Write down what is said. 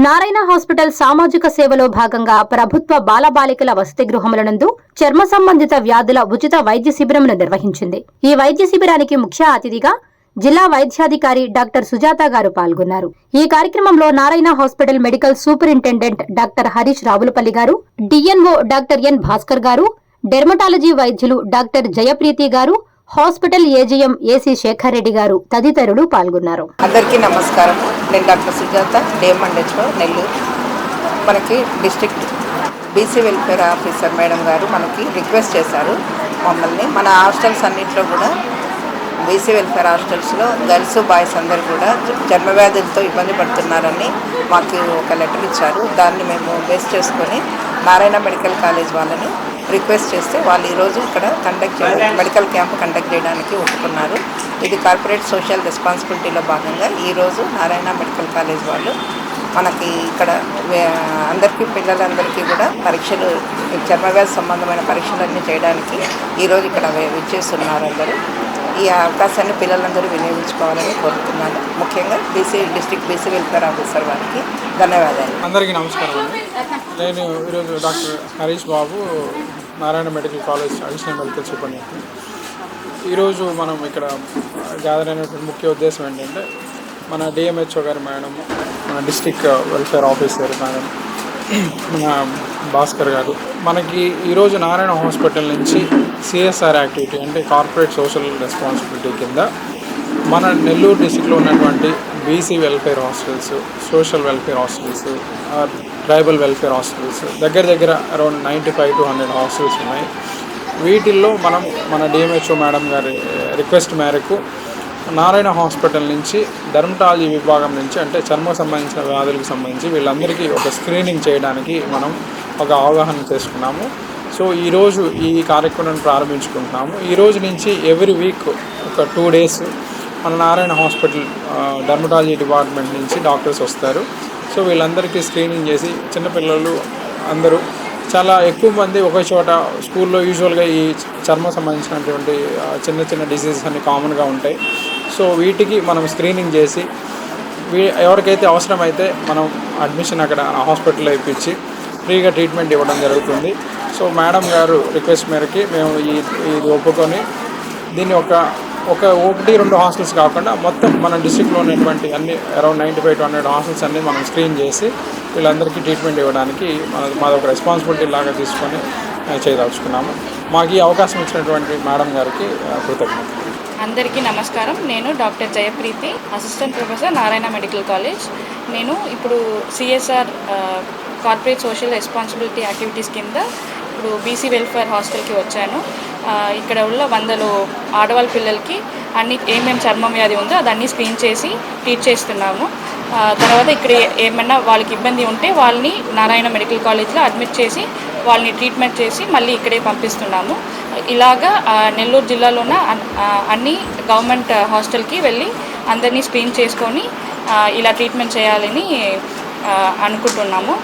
Narayana hospital సామాజిక సేవలో భాగంగా ప్రభుత్వ బాలబాలికల వసతి గృహముల నందు చర్మ సంబంధిత వ్యాధుల ఉచిత వైద్య శిబిరమును నిర్వహించింది. ఈ వైద్య శిబిరానికి ముఖ్య అతిథిగా జిల్లా వైద్యాధికారి డాక్టర్ సుజాత గారు పాల్గొన్నారు. ఈ కార్యక్రమంలో Narayana hospital medical superintendent doctor Harish Ravulapalli గారు, డిఎన్ఓ డాక్టర్ ఎన్ భాస్కర్ గారు, డెర్మటాలజీ వైద్యులు డాక్టర్ జయప్రీతి గారు, hospital AGM AC Shekar Reddy గారు తదితరులు పాల్గొన్నారు. అందరికీ నమస్కారం. నేను డాక్టర్ సుజాత, డిఎంఎండ్హెచ్ఓ నెల్లూరు. మనకి district BC welfare officer madam గారు మనకి రిక్వెస్ట్ చేశారు మమ్మల్ని. మన హాస్టల్స్ అన్నింటిలో కూడా బీసీ వెల్ఫేర్ హాస్టల్స్లో గర్ల్స్ బాయ్స్ అందరూ కూడా చర్మ వ్యాధులతో ఇబ్బంది పడుతున్నారని మాకు ఒక లెటర్ ఇచ్చారు. దాన్ని మేము బేస్ చేసుకొని నారాయణ మెడికల్ కాలేజ్ వాళ్ళని రిక్వెస్ట్ చేస్తే వాళ్ళు ఈరోజు ఇక్కడ మెడికల్ క్యాంప్ కండక్ట్ చేయడానికి ఒప్పుకున్నారు. ఇది కార్పొరేట్ సోషల్ రెస్పాన్సిబిలిటీలో భాగంగా ఈరోజు నారాయణ మెడికల్ కాలేజ్ వాళ్ళు మనకి ఇక్కడ అందరికీ పిల్లలందరికీ కూడా పరీక్షలు, చర్మవ్యాధి సంబంధమైన పరీక్షలన్నీ చేయడానికి ఈరోజు ఇక్కడ విచ్చేస్తున్నారు. అందరూ ఈ అవకాశాన్ని పిల్లలందరూ వినియోగించుకోవాలని కోరుతున్నాను. ముఖ్యంగా డిస్ట్రిక్ట్ బీసీ వెల్ఫేర్ ఆఫీసర్ వారికి ధన్యవాదాలు. అందరికీ నమస్కారం అండి. నేను ఈరోజు doctor Harish Babu, Narayana medical college additional medical superintendent. ఈరోజు మనం ఇక్కడ గ్యాదర్ అయినటువంటి ముఖ్య ఉద్దేశం ఏంటంటే, మన డిఎంహెచ్ఓ గారు మేడం, మన డిస్ట్రిక్ట్ వెల్ఫేర్ ఆఫీసర్ మేడం, మన భాస్కర్ గారు మనకి ఈరోజు నారాయణ హాస్పిటల్ నుంచి సిఎస్ఆర్ యాక్టివిటీ అంటే కార్పొరేట్ సోషల్ రెస్పాన్సిబిలిటీ కింద మన నెల్లూరు డిస్ట్రిక్ట్లో ఉన్నటువంటి BC welfare hostels, social welfare hostels, tribal welfare hostels దగ్గర అరౌండ్ 95 to 100 హాస్టల్స్ ఉన్నాయి. వీటిల్లో మనం మన డిఎంహెచ్ఓ మేడం గారి రిక్వెస్ట్ మేరకు నారాయణ హాస్పిటల్ నుంచి డెర్మటాలజీ విభాగం నుంచి అంటే చర్మ సంబంధించిన వ్యాధులకు సంబంధించి వీళ్ళందరికీ ఒక స్క్రీనింగ్ చేయడానికి మనం ఒక అవగాహన చేసుకున్నాము. సో ఈరోజు ఈ కార్యక్రమాన్ని ప్రారంభించుకుంటున్నాము. ఈరోజు నుంచి ఎవ్రీ వీక్ ఒక 2 days మన నారాయణ హాస్పిటల్ డెర్మటాలజీ డిపార్ట్మెంట్ నుంచి డాక్టర్స్ వస్తారు. సో వీళ్ళందరికీ స్క్రీనింగ్ చేసి చిన్నపిల్లలు అందరూ చాలా ఎక్కువ మంది ఒకే చోట స్కూల్లో యూజువల్గా ఈ చర్మ సంబంధించినటువంటి చిన్న డిసీజెస్ అన్ని కామన్గా ఉంటాయి. సో వీటికి మనం స్క్రీనింగ్ చేసి ఎవరికైతే అవసరమైతే మనం అడ్మిషన్ అక్కడ హాస్పిటల్లో ఇప్పించి ఫ్రీగా ట్రీట్మెంట్ ఇవ్వడం జరుగుతుంది. సో మేడం గారు రిక్వెస్ట్ మేరకి మేము ఇది ఒప్పుకొని దీన్ని ఒక 1-2 హాస్టల్స్ కాకుండా మొత్తం మన డిస్ట్రిక్ట్లో ఉన్నటువంటి అన్ని అరౌండ్ 95 to 100 హాస్టల్స్ అన్నీ మనం స్క్రీన్ చేసి వీళ్ళందరికీ ట్రీట్మెంట్ ఇవ్వడానికి మాది ఒక రెస్పాన్సిబిలిటీ లాగా తీసుకొని చేయదలుచుకున్నాము. మాకు ఈ అవకాశం ఇచ్చినటువంటి మేడం గారికి కృతజ్ఞతలు. అందరికీ నమస్కారం. నేను doctor Jayapreethi, assistant professor, Narayana medical college. నేను ఇప్పుడు CSR corporate social responsibility activities కింద ఇప్పుడు బీసీ వెల్ఫేర్ హాస్టల్కి వచ్చాను. ఇక్కడ ఉన్న 100 ఆడవాళ్ళ పిల్లలకి ఏమేమి చర్మం వ్యాధి ఉందో అదన్నీ స్క్రీన్ చేసి ట్రీట్ చేస్తున్నాము. తర్వాత ఇక్కడ ఏమైనా వాళ్ళకి ఇబ్బంది ఉంటే వాళ్ళని నారాయణ మెడికల్ కాలేజ్లో అడ్మిట్ చేసి వాళ్ళని ట్రీట్మెంట్ చేసి మళ్ళీ ఇక్కడే పంపిస్తున్నాము. ఇలాగా నెల్లూరు జిల్లాలో ఉన్న అన్ని గవర్నమెంట్ హాస్టల్కి వెళ్ళి అందరినీ స్క్రీన్ చేసుకొని ఇలా ట్రీట్మెంట్ చేయాలని అనుకుంటున్నాము.